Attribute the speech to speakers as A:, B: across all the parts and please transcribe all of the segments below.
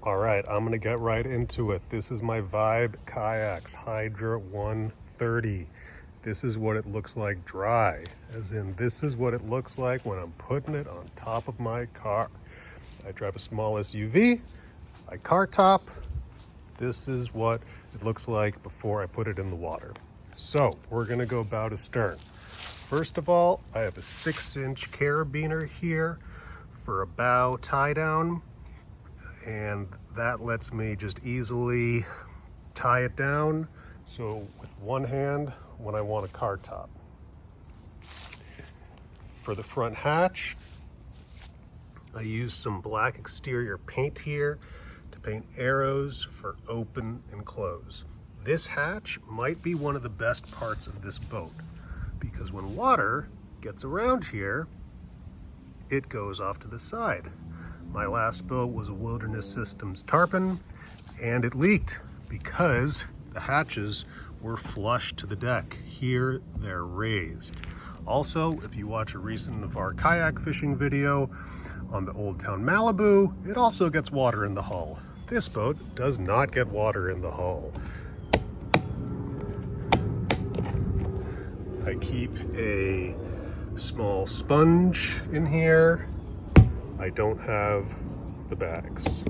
A: All right, I'm gonna get right into it. This is my Vibe Kayaks Hydra 130. This is what it looks like dry, as in this is what it looks like when I'm putting it on top of my car. I drive a small SUV, I car top. This is what it looks like before I put it in the water. So we're gonna go bow to stern. First of all, I have a 6-inch carabiner here for a bow tie down, and that lets me just easily tie it down. So with one hand when I want a car top. For the front hatch, I use some black exterior paint here to paint arrows for open and close. This hatch might be one of the best parts of this boat because when water gets around here, it goes off to the side. My last boat was a Wilderness Systems tarpon, and it leaked because the hatches were flush to the deck. Here, they're raised. Also, if you watch a recent of our kayak fishing video on the Old Town Malibu, it also gets water in the hull. This boat does not get water in the hull. I keep a small sponge in here. I don't have the bags.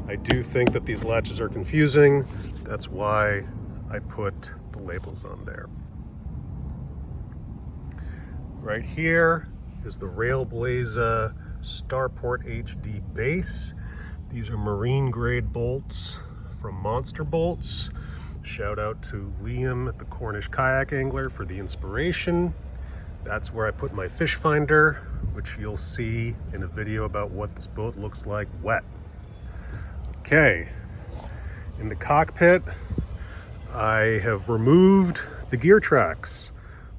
A: I do think that these latches are confusing. That's why I put the labels on there. Right here is the Railblaza Starport HD base. These are marine grade bolts from Monster Bolts. Shout out to Liam at the Cornish Kayak Angler for the inspiration. That's where I put my fish finder, which you'll see in a video about what this boat looks like wet. Okay, in the cockpit, I have removed the gear tracks,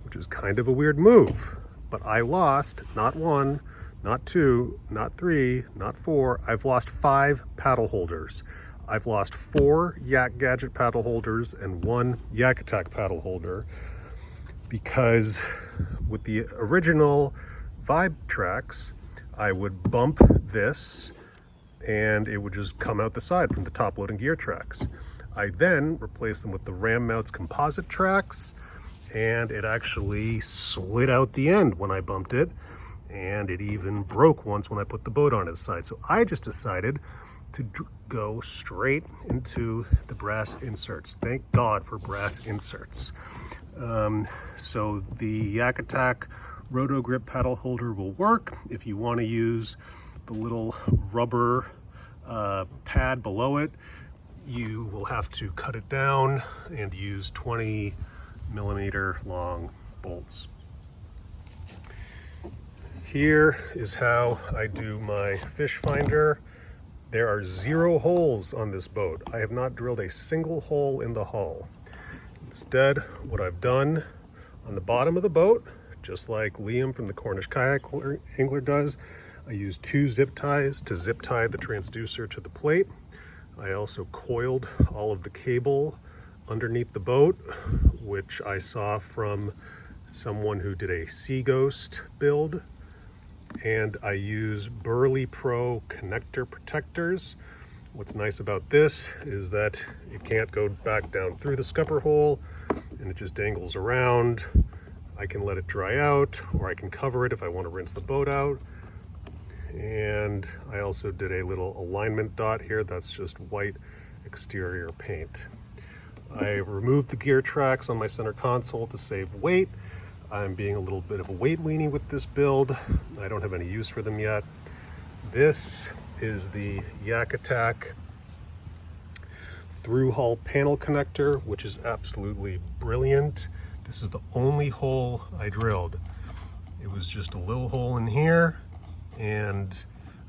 A: which is kind of a weird move, but I lost not one, not two, not three, not four. I've lost 5 paddle holders. I've lost 4 Yak Gadget paddle holders and 1 YakAttack paddle holder because with the original Vibe tracks, I would bump this and it would just come out the side from the top loading gear tracks. I then replaced them with the Ram Mounts Composite tracks, and it actually slid out the end when I bumped it, and it even broke once when I put the boat on its side. So I just decided to go straight into the brass inserts. Thank God for brass inserts. So the YakAttack RotoGrip Paddle Holder will work if you want to use the little rubber pad below it. You will have to cut it down and use 20mm long bolts. Here is how I do my fish finder. There are 0 holes on this boat. I have not drilled a single hole in the hull. Instead, what I've done on the bottom of the boat, just like Liam from the Cornish Kayak Angler does, I use 2 zip ties to zip tie the transducer to the plate. I also coiled all of the cable underneath the boat, which I saw from someone who did a Sea Ghost build. And I use BerleyPro Connector Protectors. What's nice about this is that it can't go back down through the scupper hole and it just dangles around. I can let it dry out, or I can cover it if I want to rinse the boat out. And I also did a little alignment dot here. That's just white exterior paint. I removed the gear tracks on my center console to save weight. I'm being a little bit of a weight weenie with this build. I don't have any use for them yet. This is the YakAttack through hull panel connector, which is absolutely brilliant. This is the only hole I drilled. It was just a little hole in here, and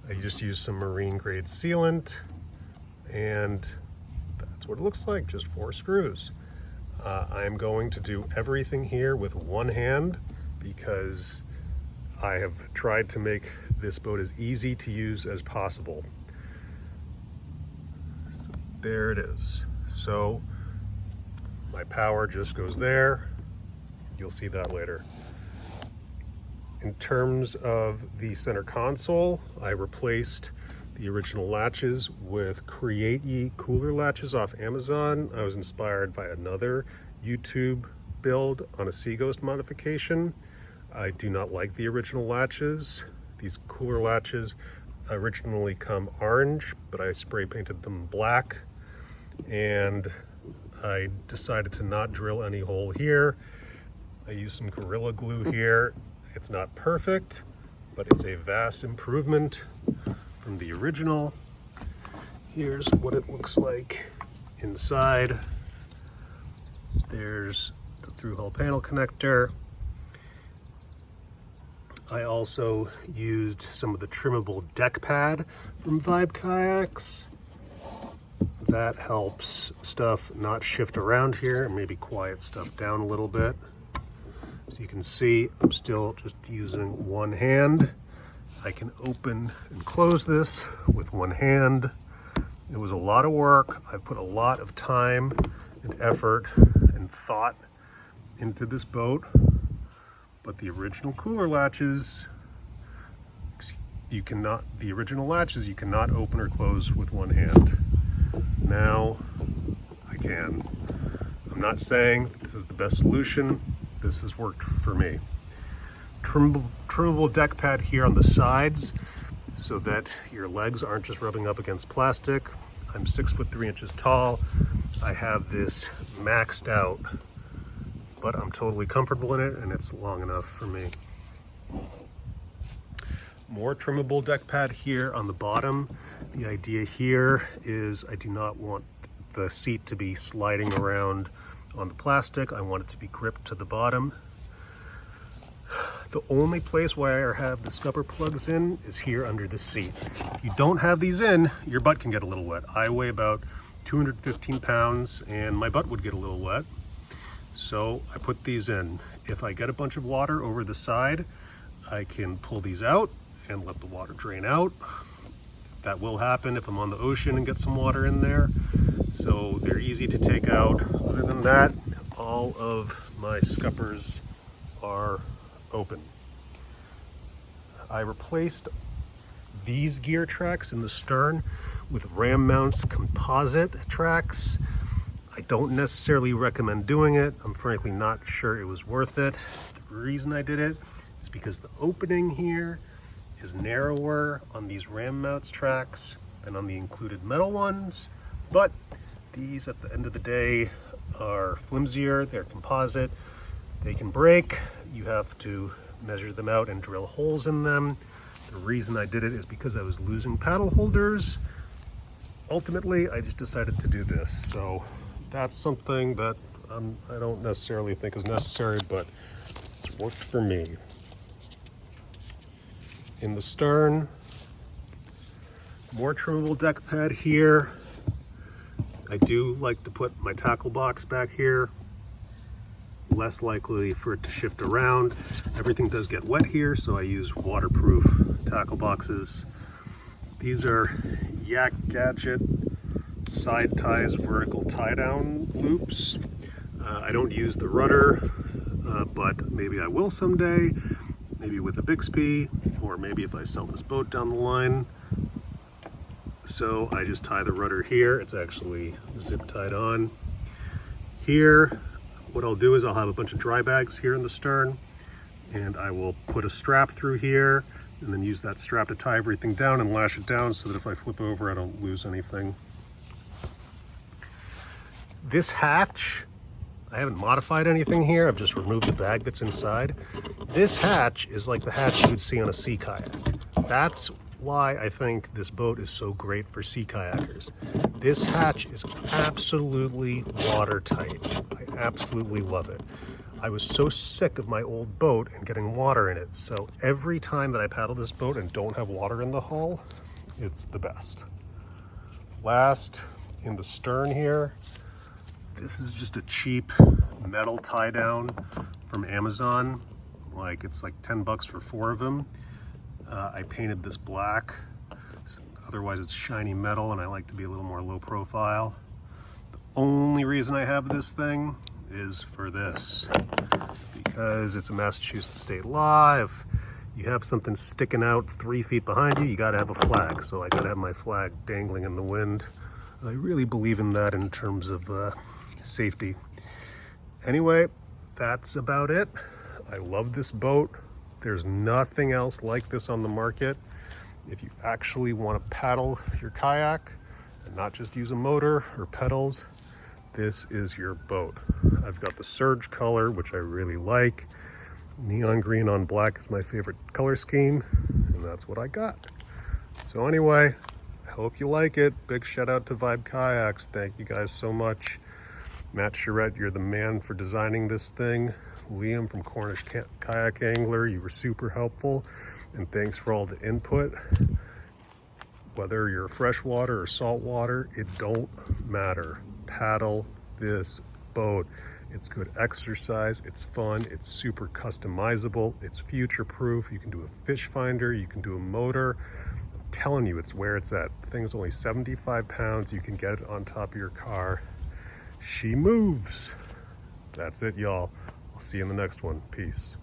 A: I just used some marine grade sealant, and that's what it looks like, just 4 screws. I'm going to do everything here with one hand because I have tried to make this boat as easy to use as possible. So there it is. So my power just goes there. You'll see that later. In terms of the center console, I replaced the original latches with Create Ye cooler latches off Amazon. I was inspired by another YouTube build on a Sea Ghost modification. I do not like the original latches. These cooler latches originally come orange, but I spray painted them black, and I decided to not drill any hole here. I used some Gorilla Glue here. It's not perfect, but it's a vast improvement from the original. Here's what it looks like inside. There's the through-hull panel connector. I also used some of the trimmable deck pad from Vibe Kayaks. That helps stuff not shift around here and maybe quiet stuff down a little bit. So you can see I'm still just using one hand. I can open and close this with one hand. It was a lot of work. I put a lot of time and effort and thought into this boat, but the original cooler latches, you cannot open or close with one hand. Now I can. I'm not saying this is the best solution. This has worked for me. Trimmable deck pad here on the sides so that your legs aren't just rubbing up against plastic. I'm 6'3" tall. I have this maxed out, but I'm totally comfortable in it and it's long enough for me. More trimmable deck pad here on the bottom. The idea here is I do not want the seat to be sliding around on the plastic. I want it to be gripped to the bottom. The only place where I have the scupper plugs in is here under the seat. If you don't have these in, your butt can get a little wet. I weigh about 215 pounds and my butt would get a little wet. So I put these in. If I get a bunch of water over the side, I can pull these out and let the water drain out. That will happen if I'm on the ocean and get some water in there. So they're easy to take out. Other than that, all of my scuppers are open. I replaced these gear tracks in the stern with Ram Mounts composite tracks. I don't necessarily recommend doing it. I'm frankly not sure it was worth it. The reason I did it is because the opening here is narrower on these Ram Mounts tracks than on the included metal ones, but these at the end of the day are flimsier, they're composite, they can break. You have to measure them out and drill holes in them. The reason I did it is because I was losing paddle holders. Ultimately, I just decided to do this. So that's something that I don't necessarily think is necessary, but it's worked for me. In the stern, more trimmable deck pad here. I do like to put my tackle box back here. Less likely for it to shift around. Everything does get wet here, so I use waterproof tackle boxes. These are YakAttack side ties vertical tie down loops. I don't use the rudder, but maybe I will someday, maybe with a Bixby, or maybe if I sell this boat down the line. So I just tie the rudder here. It's actually zip tied on. Here, what I'll do is I'll have a bunch of dry bags here in the stern, and I will put a strap through here and then use that strap to tie everything down and lash it down so that if I flip over, I don't lose anything. This hatch, I haven't modified anything here. I've just removed the bag that's inside. This hatch is like the hatch you would see on a sea kayak. That's why I think this boat is so great for sea kayakers. This hatch is absolutely watertight. I absolutely love it. I was so sick of my old boat and getting water in it. So every time that I paddle this boat and don't have water in the hull, it's the best. Last, in the stern here, this is just a cheap metal tie down from Amazon. It's like 10 bucks for 4 of them. I painted this black, otherwise it's shiny metal and I like to be a little more low profile. The only reason I have this thing is for this, because it's a Massachusetts state law. If you have something sticking out 3 feet behind you, you gotta have a flag. So I gotta have my flag dangling in the wind. I really believe in that in terms of safety. Anyway, that's about it. I love this boat. There's nothing else like this on the market. If you actually want to paddle your kayak and not just use a motor or pedals, this is your boat. I've got the Surge color, which I really like. Neon green on black is my favorite color scheme, and that's what I got. So anyway, I hope you like it. Big shout out to Vibe Kayaks. Thank you guys so much. Matt Charette, you're the man for designing this thing. Liam from Cornish Kayak Angler, you were super helpful. And thanks for all the input. Whether you're freshwater or saltwater, it don't matter. Paddle this boat. It's good exercise, it's fun, it's super customizable, it's future proof. You can do a fish finder, you can do a motor. I'm telling you, it's where it's at. The thing is only 75 pounds. You can get it on top of your car. She moves. That's it, y'all. I'll see you in the next one. Peace.